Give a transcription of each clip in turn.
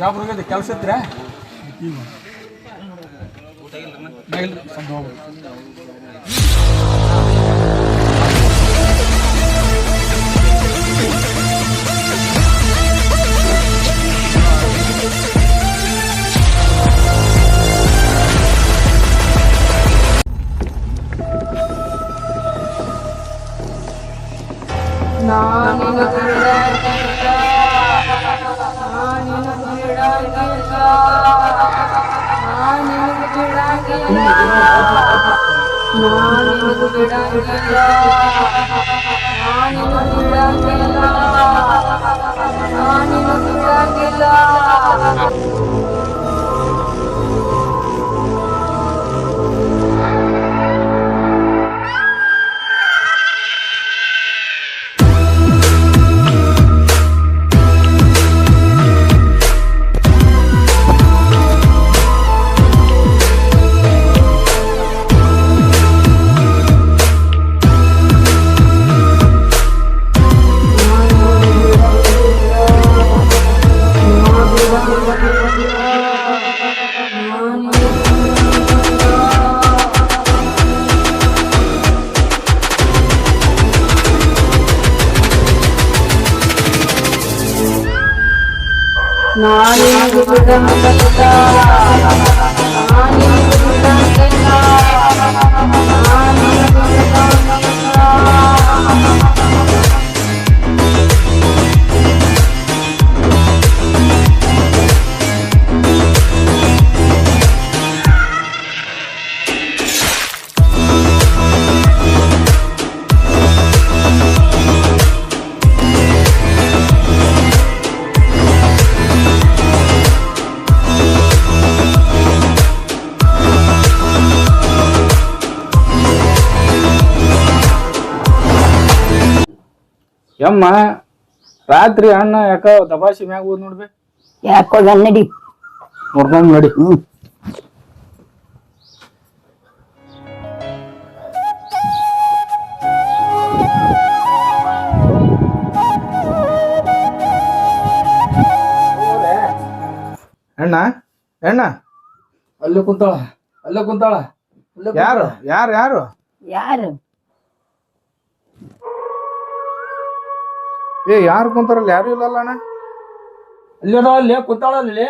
ಬಿಜಾಪುರಕ್ಕೆ ಕೆಲಸ ಇದ್ರೆ ಯಮ್ಮ ರಾತ್ರಿ ಅಣ್ಣ ಯಾಕ ದಬಾಸಿ ಮ್ಯಾಗ ಹೋದ್ ನೋಡ್ಬೆ ಯಾಕೋ ನಡಿ ನೋಡ್ಕೊಂಡ್ ನೋಡಿ ಅಣ್ಣ ಅಣ್ಣ ಅಲ್ಲೇ ಕುಂತಾಳ ಯಾರು ಯಾರು ಯಾರು ಯಾರು ಯಾರು ಕುಂತಾರಲ್ಲ ಯಾರು ಇಲ್ಲಲ್ಲ ಅಣ್ಣ ಅಲ್ಲಿ ಕುಂತಾಳಲ್ಲಿ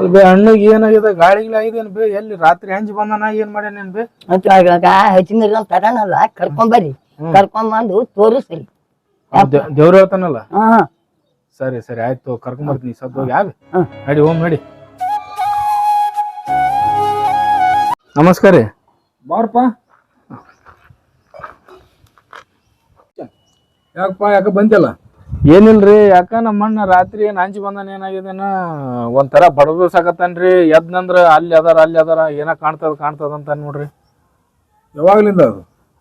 ಬೇ ಅಣ್ಣಗೆ ಏನಾಗಿದೆ ಗಾಳಿಗಳಾಗಿದೇನ್ ಬೇ ಎಲ್ಲಿ ರಾತ್ರಿ ಅಂಜಿ ಬಂದನ ಏನ್ ಮಾಡ್ಯಾನೇನ್ ಬೇ ಹೆಚ್ಚಿನ ತರನಲ್ಲ ಕರ್ಕೊಂಬರ್ರಿ ಕರ್ಕೊಂಬಂದು ತೋರಿಸ್ರಿ ದೇವ್ರ ಹೇಳ್ತಾನಲ್ಲ ಹಾ ಸರಿ ಸರಿ ಆಯ್ತು ಕರ್ಕೊಂಬರ್ತೀನಿ ಸದ್ ಹೋಗಿ ಯಾವೆ ನಡಿ ಓಂ ನಡಿ ನಮಸ್ಕಾರ ರೀ ಬಾರಪ್ಪ ಯಾಕ ಬಂದಿಲ್ಲ ಏನಿಲ್ರಿ ಯಾಕ ನಮ್ಮ ಅಣ್ಣ ರಾತ್ರಿ ಏನ್ ಅಂಜಿ ಬಂದಾನ ಏನಾಗಿದೇನ ಒಂಥರ ಬಡದಸಾಕತ್ತಾನ್ರಿ ಎದ್ನಂದ್ರ ಅಲ್ಲಿ ಅದಾರ ಏನ ಕಾಣ್ತದ ಅಂತ ನೋಡ್ರಿ ಯಾವಾಗ್ಲಿಂದ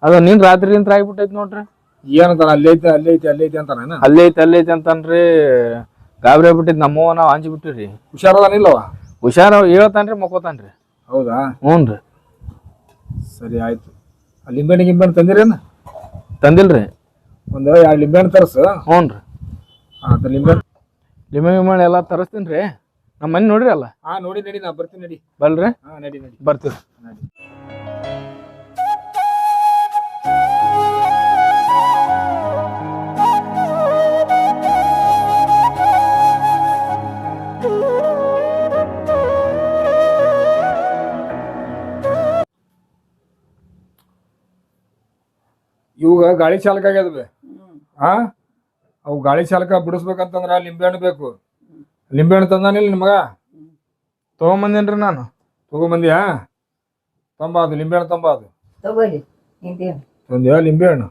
ಅದ ನೀನ್ ರಾತ್ರಿಲಿಂದ ಆಗ್ಬಿಟ್ಟೈತಿ ನೋಡ್ರಿ ಏನಂತಾನ ಅಲ್ಲಿ ಐತಿ ಅಂತಾನ ಅಲ್ಲಿ ಐತಿ ಅಂತಾನ್ರಿ ಗಾಬರಿ ಆಗ್ಬಿಟ್ಟಿದ್ ನಮ್ಮವ ನಾವ್ ಅಂಜಿ ಬಿಟ್ಟಿರಿ ಹುಷಾರದಾನಿಲ್ಲವ ಹುಷಾರ ಹೇಳ್ತಾನ್ರಿ ಮಕ್ಕೋತಾನ್ರಿ ಹೌದಾ ಹ್ಞೂನ್ರಿ ಸರಿ ಆಯ್ತು ಲಿಂಬೆಹಣ್ಣು ತಂದಿರೇನ ತಂದಿಲ್ರಿ ಒಂದು 2 ಲಿಂಬೆಹಣ್ಣು ತರಸ ಹ್ಞೂನ್ರಿ ಲಿಂಬೆ ಎಲ್ಲ ತರಸ್ತೀನಿ ನಮ್ಮ ಮನೆ ನೋಡ್ರಿ ಅಲ್ಲ ನೋಡಿ ನಡಿ ನಾ ಬರ್ತೀನಿ ನಡಿ ಬಲ್ರಿ ನಡಿ ಬರ್ತೀವಿ ನಡಿ ಇವಾಗ ಗಾಳಿ ಚಾಲಕ ಆಗ್ಯದ ಬೇ ಅವು ಗಾಳಿ ಚಾಲಕ ಬಿಡಿಸ್ಬೇಕಂತಂದ್ರ ಲಿಂಬೆಹಣ್ಣು ಬೇಕು ಲಿಂಬೆಹಣ್ಣು ತಂದಾನಿಲ್ಲ ನಿಮಗ ತಗೊಂಬಂದೇನ್ರಿ ನಾನು ತಗೊಂಬಂದಿಯಾ ತಂಬಾದು ಲಿಂಬೆಹಣ್ಣು ತಂಬಾದು ತಂದ್ಯಾ ಲಿಂಬೆಹಣ್ಣು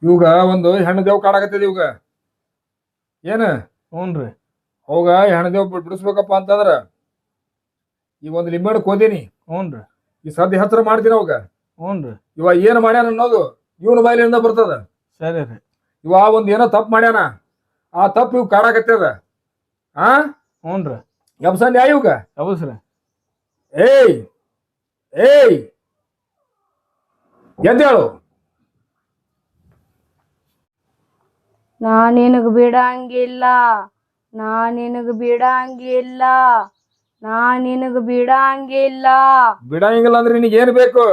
ಇವಾಗ ಒಂದು ಹೆಣ್ಣು ದೇವ್ ಕಾಡಾಕತ್ತದ ಇವಾಗ ಏನ ಹ್ಞೂನ್ರಿ ಅವಾಗ ಹೆಣದೇವ್ ಬಿಡಿಸ್ಬೇಕಪ್ಪ ಅಂತಂದ್ರ ಈಗ ಒಂದು ಲಿಂಬೆಹಣ್ಣು ಕೋದೀನಿ. ಹ್ಞೂನ್ರಿ ಈ ಸದ್ಯ ಹತ್ರ ಮಾಡ್ತೀನಿ ಅವಾಗ. ಹ್ಞೂನ್ರಿ ಇವ ಏನ್ ಮಾಡ್ಯಾನ ಅನ್ನೋದು ಇವನ ಬಾಯಿಲಿಂದ ಬರ್ತದ. ಸರಿ ರೀ. ಇವ ಒಂದ್ ಏನೋ ತಪ್ಪು ಮಾಡ್ಯಾನ, ಆ ತಪ್ಪು ಇವ್ ಕಾಡಾಕತ್ತದ. ಆ ಹ್ಞೂನ್ರಿ ಎಬ್ಸಂದ್ ಯಾ ಇವ್ಗ? ಯಾವಸ್ರಿ? ಏಯ್ ಏಯ್ ಎದ್ದೇಳು. ನಾ ನಿನಗ ಬಿಡಂಗಿಲ್ಲ, ನಾ ನಿನಗ ಬಿಡಂಗಿಲ್ಲ, ನಾ ನಿನಗ ಬಿಡಂಗಿಲ್ಲ. ಬಿಡಂಗಿಲ್ಲ ಅಂದ್ರೆ ನಿನಗೆ ಏನ್ ಬೇಕು?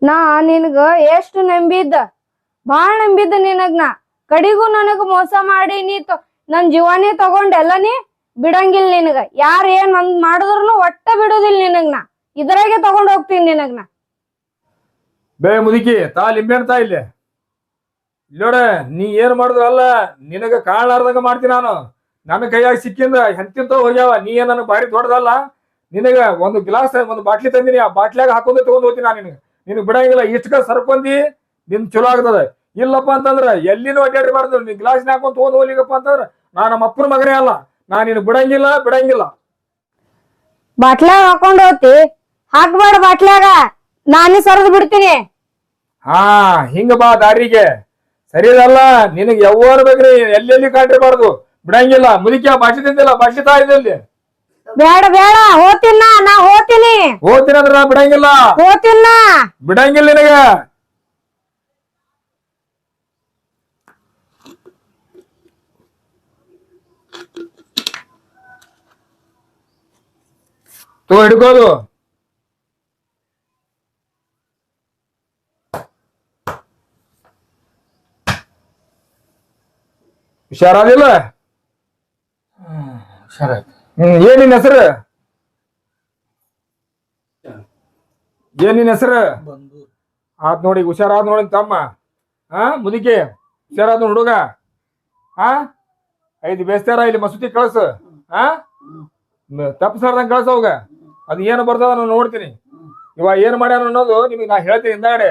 ನಾ ನಿನಗ ಎಷ್ಟು ನಂಬಿದ್ದ, ಬಾಳ ನಂಬಿದ್ದ ನಿನಗ್. ನಾ ಕಡಿಗೂ ನನಗ ಮೋಸ ಮಾಡಿ ನನ್ ಜೀವನೇ ತಗೊಂಡೆಲ್ಲ. ನೀ ಬಿಡಂಗಿಲ್ಲ ನಿನಗ. ಯಾರ ಏನ್ ಒಂದ್ ಮಾಡಿದ್ರುನು ಒಟ್ಟ ಬಿಡುದಿಲ್ಲ ನಿನಗ್. ನಾ ಇದ್ರಾಗೆ ತಗೊಂಡ್ ಹೋಗ್ತೀನಿ ನಿನಗ್. ನಾ ಬೇ ಮುದುಕಿ ತಾ ಲಿಂಬೆಹಣ್ಣು ತಾ ಇಲ್ಲಿ ನೋಡ. ನೀ ಏನ್ ಮಾಡಿದ್ರು ಅಲ್ಲ, ನಿನಗ ಕಾಣಲಾರ್ದಂಗ ಮಾಡ್ತೀನಿ ನಾನು. ನನ್ನ ಕೈಯಾಗ ಸಿಕ್ಕಿಂದ ಎಂತಿಂತ ಹೋಗ್ಯಾವ. ನೀ ಏನ್ ನನಗೆ ಭಾರಿ ದೊಡ್ಡದಲ್ಲ. ನಿನಗ ಒಂದು ಗ್ಲಾಸ್ ಒಂದು ಬಾಟ್ಲಿ ತಂದಿನಿ, ಆ ಬಾಟ್ಲಿಯಾಗ ಹಾಕೊಂಡು ತಗೊಂಡ್ ಹೋಗ್ತೀನಿ ನಾನು. ನಿನಗ್ ಬಿಡಂಗಿಲ್ಲ. ಇಷ್ಟಕ ಸರ್ಕೊಂಡಿ ನಿನ್ ಚಲೋ ಆಗ್ತದ. ಇಲ್ಲಪ್ಪ ಅಂತಂದ್ರ ಎಲ್ಲಿನೂ ಅಡ್ಡಾಡಿ ಮಾಡ್ದು. ನೀ ಗ್ಲಾಸ್ನ ಹಾಕೊಂಡ್ ತಗೊಂಡ್ ಹೋಗ್ಲಿಕ್ಕಪ್ಪ ಅಂತಂದ್ರ ನಾ ನಮ್ಮ ಅಪ್ಪನ ಮಗನೇ ಅಲ್ಲ. ನಾ ನಿನ್ ಬಿಡಂಗಿಲ್ಲ ಬಿಡಂಗಿಲ್ಲ. ಬಾಟ್ಲ್ಯಾಗ ಹಾಕೊಂಡ್ ಹೋಗ್ತಿ, ಹಾಕ್ಬೇಡ ಬಾಟ್ಲ್ಯಾಗ, ನಾನೇ ಸರದ್ ಬಿಡ್ತೀನಿ. ಹಾ ಹಿಂಗ ಬಾ ದಾರಿಗೆ. ಸರಿದಲ್ಲ. ನಿನಗ್ ಯಾವಾರ ಬೇಕ್ರಿ ಎಲ್ಲೆಲ್ಲಿ ಕಾಟಿರಬಾರ್ದು. ಬಿಡಂಗಿಲ್ಲ. ಮುದುಕಿ ಆ ಬಾಟ್ಲಿ ತಿಂದಿಲ್ಲ, ಬಾಟ್ಲಿ ತಾ ಇಲ್ಲಿ. ಬೇಡ ಬೇಡ, ಹೋತಿನ ನಾ ಹೋತೀನಿ. ಹೋಗ್ತೀನಿ ಅಂದ್ರ ನಾ ಬಿಡಂಗಿಲ್ಲ. ಹೋತಿನ ಬಿಡಂಗಿಲ್ಲ ನಿನಗ. ತೋ ಹಿಡ್ಕೋದು. ಹುಷಾರಾದಿಲ್ಲ? ಹುಷಾರಾಯ್ತು. ಏನ್ ನಿನ್ ಹೆಸರು? ಏನ್ ನಿನ್ ಹೆಸರು? ಆತ್ ನೋಡಿ, ಹುಷಾರಾದ್ ನೋಡಿ ತಮ್ಮ. ಮುದುಕಿ ಹುಷಾರಾದ್ ನೋಡಿ ಹುಡುಗ. ಐದು ಬೇಸ್ತಾರ ಇಲ್ಲಿ ಮಸೂತಿ ಕಳ್ಸ. ತಪ್ಪಸಾರ್ದಂಗ ಕಳ್ಸ ಅವಾಗ. ಅದು ಏನು ಬರ್ತದ ನಾನು ನೋಡ್ತೀನಿ. ಇವ ಏನ್ ಮಾಡ್ಯಾನ ಅನ್ನೋದು ನಿಮಗೆ ನಾ ಹೇಳ್ತೀನಿ ಹಿಂದಾಗಡೆ.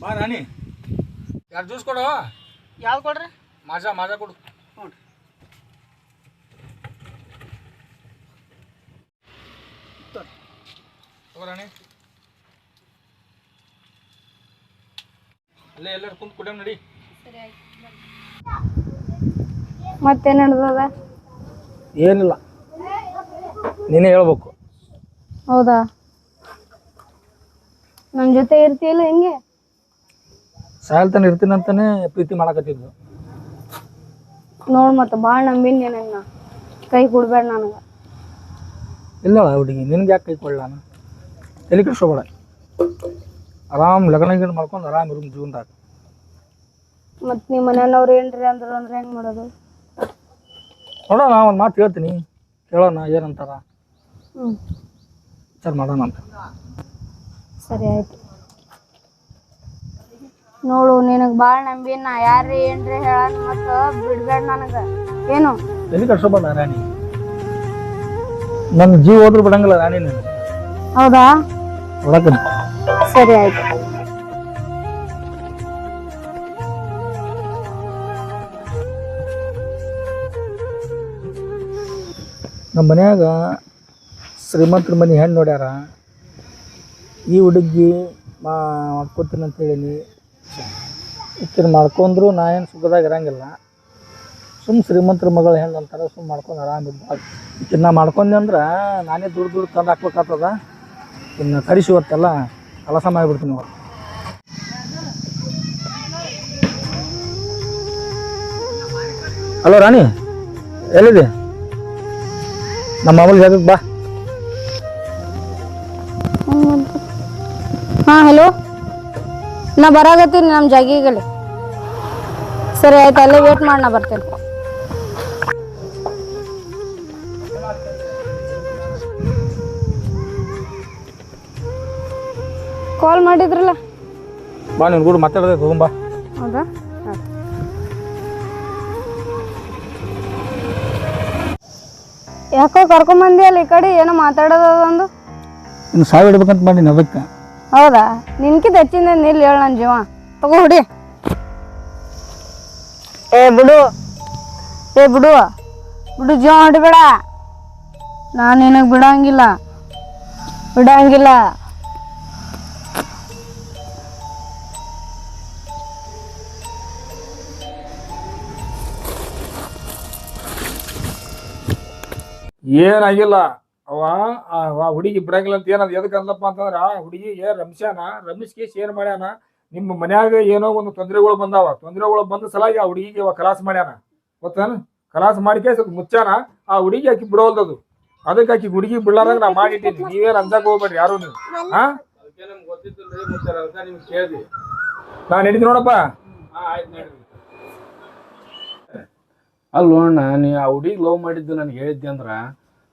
ಬಾ ರಾಣಿ, ಯಾರು ಜ್ಯೂಸ್ ಕೊಡು. ಯಾವ್ದು ಕೊಡ್ರಿ? ಮಾಜಾ ಮಾಜಾ ಕೊಡು. ಹ್ಞೂ ರೀ. ತಗೋ ರಾಣಿ. ಅಲ್ಲೇ ಎಲ್ಲರೂ ಕುಂತು ಕುಡಿಯಂ ನಡಿ. ಮತ್ತೇನ್ ನಡ್ದದ? ಏನಿಲ್ಲ, ನೀನೇ ಹೇಳ್ಬೇಕು. ಹೌದಾ? ನನ್ ಜೊತೆ ಇರ್ತಿಲ್ಲ ಹೆಂಗೆ? ಸಾಯಲ್ತಾನೆ ಇರ್ತೀನಂತಾನೆ ಪ್ರೀತಿ ಮಾಡಕತ್ತಿದ್ದು. ನೋಡ್ ಮತ್ತ ಬಾಳ್ ನಂಬಿನ್ ನಿನಗ್. ನಾ ಕೈ ಕೊಡ್ಬೇಡ ನನಗ. ಇಲ್ಲ ಹುಡುಗಿ, ನಿನ್ಗೆ ಯಾಕೆ ಕೈ ಕೊಡ್ಲ ನಾನು? ತಲೆ ಕೆಡಿಸ್ಕೋಬೇಡ. ಆರಾಮ್ ಲಗ್ನ ಗಿಗ್ನ ಮಾಡ್ಕೊಂಡು ಆರಾಮ್ ಇರು ಜೀವನದಾಗ. ಮತ್ ನಿಮ್ ಮನೆಯವ್ರು ಏನ್ರಿ ಅಂದ್ರೆ ಹೆಂಗ್ ಮಾಡೋದು? ನೋಡೋಣ, ಒಂದು ಮಾತು ಹೇಳ್ತೀನಿ, ಕೇಳೋಣ ಏನಂತಾರ. ವಿಚಾರ ಮಾಡೋಣ ಅಂತ. ಸರಿ ಆಯ್ತು. ನೋಡು, ನಿನಗ್ ಬಾಳ್ ನಂಬಿನ. ಯಾರ್ರಿ ಏನ್ರಿ ಹೇಳನ್ ಮತ್ತ ಬಿಡ್ಬೇಡ ನನಗ. ಏನು ತಲೆ ಕೆಡಿಸ್ಕೋಬೇಡ ರಾಣಿ. ನನ್ನ ಜೀವ ಹೋದ್ರು ಬಿಡಂಗಿಲ್ಲ ರಾಣಿ ನೀನು. ಹೌದಾ? ಒಳಕ ಸರಿ ಆಯ್ತು. ನಮ್ಮ ಮನ್ಯಾಗ ಶ್ರೀಮಂತರ ಮನೆ ಹೆಣ್ಣು ನೋಡ್ಯಾರ. ಈ ಹುಡುಗಿ ಮಾಡ್ಕೋತೀನಿ ಅಂತ ಹೇಳೀನಿ. ಈಕಿನ ಮಾಡ್ಕೊಂಡ್ರು ನಾ ಏನು ಸುಖದಾಗ ಇರಂಗಿಲ್ಲ. ಸುಮ್ಮ ಶ್ರೀಮಂತರ ಮಗಳು ಹೆಣ್ಣು ಅಂತಾರೆ, ಸುಮ್ಮ ಮಾಡ್ಕೊಂಡು ಆರಾಮಿದ್ದ. ಈಕಿನ ಮಾಡ್ಕೊಂಡೆ ಅಂದ್ರೆ ನಾನೇ ದುಡ್ಡು ತಂದು ಹಾಕ್ಬೇಕಾಗ್ತದ. ಇನ್ನು ಕರಿಸಿ ಇವತ್ತೆಲ್ಲ ಕೆಲಸ ಮಾಡಿಬಿಡ್ತೀನಿ. ಇವತ್ತು ಹಲೋ ರಾಣಿ, ಎಲ್ಲಿದೆ? ನಮ್ಮ ಮಾಮೂಲಿ ಜಾಗಕ್ಕೆ ಬಾ. ಹಾ ಹಲೋ, ನಾ ಬರಾಗತ್ತೀನಿ ನಮ್ಮ ಜಾಗಿಗಲ್ಲಿ. ಸರಿ ಆಯ್ತು, ಅಲ್ಲೇ ವೇಟ್ ಮಾಡಿ ನಾ ಬರ್ತೇನೆ. ಕಾಲ್ ಮಾಡಿದ್ರಲ್ಲ? ಬಾ ನಿನ್ ಕೂಡ ಮಾತಾಡದೆ ಹೋಗಂಬಾ. ಹೌದಾ? ಯಾಕೋ ಕರ್ಕೊಂಬಂದಿ ಅಲ್ಲ ಈ ಕಡೆ, ಏನೋ ಮಾತಾಡೋದೊಂದು. ಇನ್ನು ಸಾವು ಇಡ್ಬೇಕಂತ ಮಾಡಿ ಅದಕ್ಕೆ. ಹೌದಾ? ನಿನ್ಕಿಂತ ಹೆಚ್ಚಿಂದ ನಿಲ್ ಹೇಳ ನನ್ನ ಜೀವ. ತಗೋ ಹುಡಿ. ಬಿಡು ಬಿಡು ಬಿಡು, ಜೀವ ಹೊಡಿಬೇಡ. ನಾನು ನಿನಗೆ ಬಿಡಂಗಿಲ್ಲ. ಏನಾಗಿಲ್ಲ. ಅವ ಹುಡುಗಿ ಬಿಡಂಗಿಲ್ಲ ಅಂತ ಏನದು ಎದಕ್ಕೆ ಅಂದಪ್ಪ ಅಂತಂದ್ರ, ಆ ಹುಡುಗಿಗೆ ರಮೇಶ್ ಕೇಸ್ ಏನ್ ಮಾಡ್ಯಾನ, ನಿಮ್ಮ ಮನ್ಯಾಗ ಏನೋ ಒಂದು ತೊಂದರೆಗಳು ಬಂದಾವ. ತೊಂದರೆಗಳು ಬಂದ ಸಲಾಗಿ ಆ ಹುಡುಗಿಗೆ ಅವ ಕಲಾಸ ಮಾಡ್ಯಾನ. ಗೊತ್ತಾನ? ಕಲಾಸ ಮಾಡಿಕೆ ಮುಚ್ಚಾನ. ಆ ಹುಡುಗಿ ಆಕಿ ಬಿಡೋಲ್ದದು. ಅದಕ್ಕೆ ಆಕಿ ಹುಡುಗಿ ಬಿಡ್ಲಾರಂಗ ನಾ ಮಾಡಿಟ್ಟಿನಿ. ನೀವೇನ್ ಅಂಜಾಕ್ ಹೋಗ್ಬೇಡ್ರಿ ಯಾರು ನೀವು. ನಾನ್ ಹಿಡಿದು ನೋಡಪ್ಪ. ಅಲ್ಲೋಣ, ನೀ ಆ ಹುಡುಗಿ ಲವ್ ಮಾಡಿದ್ದು ನನಗೆ ಹೇಳಿದ್ದೆ ಅಂದ್ರ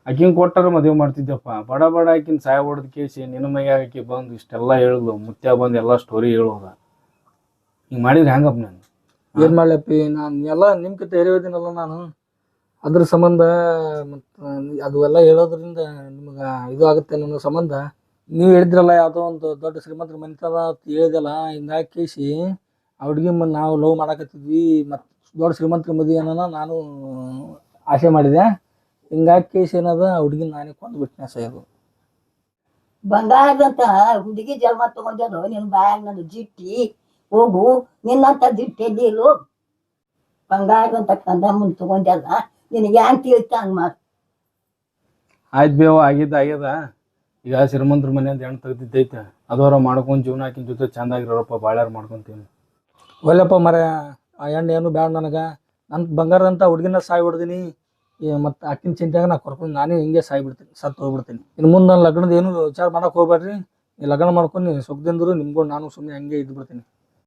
ಆಕಿನ ಕೊಟ್ಟಾರ ಮದುವೆ ಮಾಡ್ತಿದ್ದೆಪ್ಪ. ಬಡ ಆಕಿನ ಸಾಯ ಹೊಡೆದ ಕೇಸಿ ನಿನ್ನ ಮೈಯಾಗ ಆಕಿ ಬಂದು ಇಷ್ಟೆಲ್ಲ ಹೇಳಿದ್ಲು. ಮುತ್ಯ ಬಂದು ಎಲ್ಲ ಸ್ಟೋರಿ ಹೇಳೋದ. ಹಿಂಗೆ ಮಾಡಿದ್ರೆ ಹೆಂಗಪ್ಪ ನಾನು ಏನ್ ಮಾಡ್ಲಪ್ಪಿ? ನಾನು ಎಲ್ಲ ನಿಮ್ಕಿಂತ ಹೇಳಿದ್ದೀನಲ್ಲ ನಾನು. ಅದ್ರ ಸಂಬಂಧ ಮತ್ತು ಅದು ಎಲ್ಲ ಹೇಳೋದ್ರಿಂದ ನಿಮ್ಗೆ ಇದು ಆಗುತ್ತೆ ಅನ್ನೋ ಸಂಬಂಧ ನೀವು ಹೇಳಿದ್ರಲ್ಲ, ಯಾವುದೋ ಒಂದು ದೊಡ್ಡ ಶ್ರೀಮಂತರ ಮನಿತನ ಅಂತ ಹೇಳಿದೆಲ್ಲ. ಹಿಂಗಾಗಿ ಕೇಸಿ ಆ ಹುಡುಗಿ ನಾವು ಲವ್ ಮಾಡಾಕತ್ತಿದ್ವಿ, ಮತ್ತು ದೊಡ್ಡ ಶ್ರೀಮಂತರ ಮದುವೆ ಅನ್ನೋಣ ನಾನು ಆಸೆ ಮಾಡಿದೆ. ಹಿಂಗಾಗಿ ಕೇಸ್ ಏನದ, ಆ ಹುಡುಗಿನ ನಾನೇ ಕೊಂದು ಬಿಟ್ಟನೆ ಸಾಯೋದು. ಬಂಗಾರದಂತ ಹುಡುಗಿ ಜನ್ಮ ತಗೊಂಡ್ಯಾರು ನಿನ್ ಬಾಯಾಗ ನನ್ನ ಜಿಟ್ಟಿ. ಹೋಗು, ನಿನ್ನಂತ ಜಿಟ್ಟಿ ಎಲ್ಲಿಲು. ಬಂಗಾರದಂತ ಕಂದ ಮುಂದೆ ತಗೊಂಡ್ಯಲ್ಲ, ನಿನಗೆ ಹ್ಯಾಂಗ ತಿಳಿತ ಹಂಗ ಮಾತು. ಆಯ್ತು ಬೇವ, ಆಗ್ಯದ. ಈಗ ಶ್ರೀಮಂತರ ಮನೆಯಿಂದ ಹೆಣ್ಣು ತೆಗ್ದಿದ್ದೈತೆ. ಅದವರ ಮಾಡ್ಕೊಂಡು ಜೀವನ ಹಾಕಿನ ಜೊತೆ ಚಂದಾಗಿರೋರಪ್ಪ, ಬಾಳ್ಯಾರ ಮಾಡ್ಕೊಂತೀನಿ. ಒಲ್ಲಪ್ಪ ಮರ, ಆ ಹೆಣ್ಣು ಏನು ಬೇಡ ನನಗೆ. ನನ್ನ ಬಂಗಾರದಂತ ಹುಡುಗಿನ ಸಾಯಿ ಹೊಡ್ದೀನಿ. ಮತ್ತು ಆಕಿನ ಚಿಂತೆಯಾಗ ನಾ ಕರ್ಕೊಂಡು ನಾನೇ ಹಿಂಗೆ ಸಾಯ್ಬಿಡ್ತೀನಿ, ಸತ್ತು ಹೋಗ್ಬಿಡ್ತೀನಿ. ಇನ್ನು ಮುಂದೆ ನನ್ನ ಲಗ್ನದ ಏನು ವಿಚಾರ ಮಾಡಕ್ಕೆ ಹೋಗ್ಬೇಡ್ರಿ. ನೀವು ಲಗ್ನ ಮಾಡ್ಕೊಂಡು ಸುಖದಿಂದರು ನಿಮ್ಗೂ ನಾನು ಸುಮ್ಮನೆ ಹಂಗೆ ಇದ್ದು ಬಿಡ್ತೀನಿ.